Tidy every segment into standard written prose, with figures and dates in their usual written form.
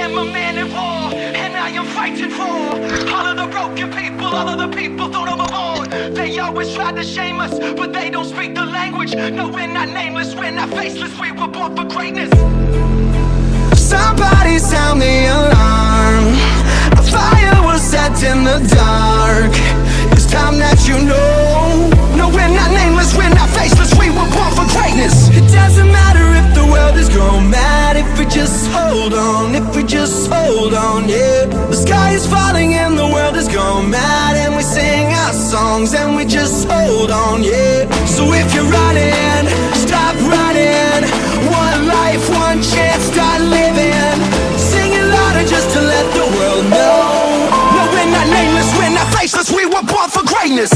am a man in war, and I am fighting for all of the broken people, all of the people thrown overboard. They always try to shame us, but they don't speak the language. No, we're not nameless, we're not faceless, we were born for greatness. Somebody sound the alarm. A fire was set in the dark. It's time that you know. No, we're not nameless, we're not faceless, we were born for greatness. It doesn't matter if the world is going mad, if we just hold on, if we just hold on, yeah. The sky is falling and the world is going mad, and we sing our songs and we just hold on, yeah. So if you're running, stop running. One life, one chance, start living. Sing it louder just to let the world know. No, we're not nameless, we're not faceless, we were born for greatness.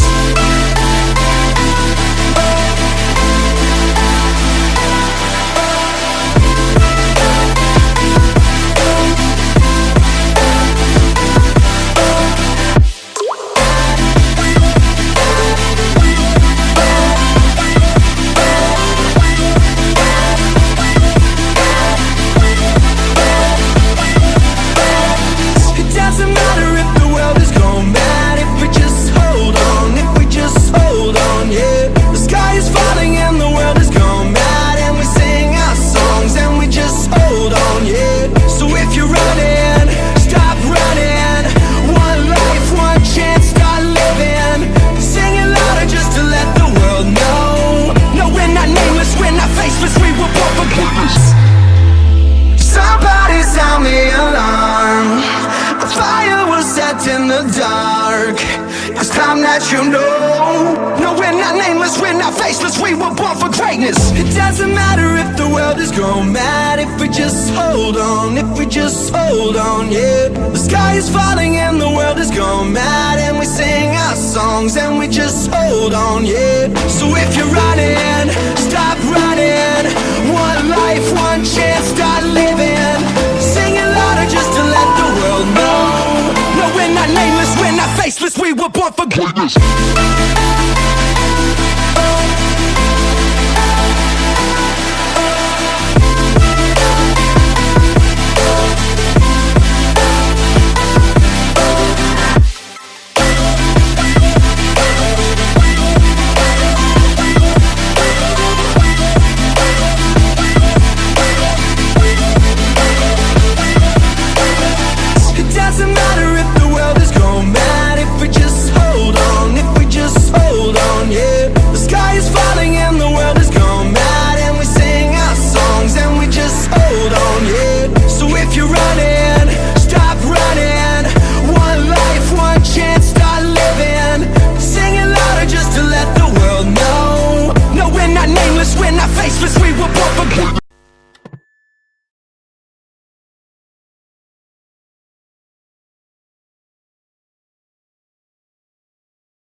You know, no, we're not nameless, we're not faceless, we were born for greatness. It doesn't matter if the world is going mad, if we just hold on, if we just hold on, yeah. The sky is falling and the world is going mad, and we sing our songs and we just hold on, yeah. So if you're running, stop running. One life, one chance, start living. Sing it louder just to let the world know. No, we're not nameless, we're not faceless, we were born for greatness. We're not nameless, we're not faceless, we were born for greatness.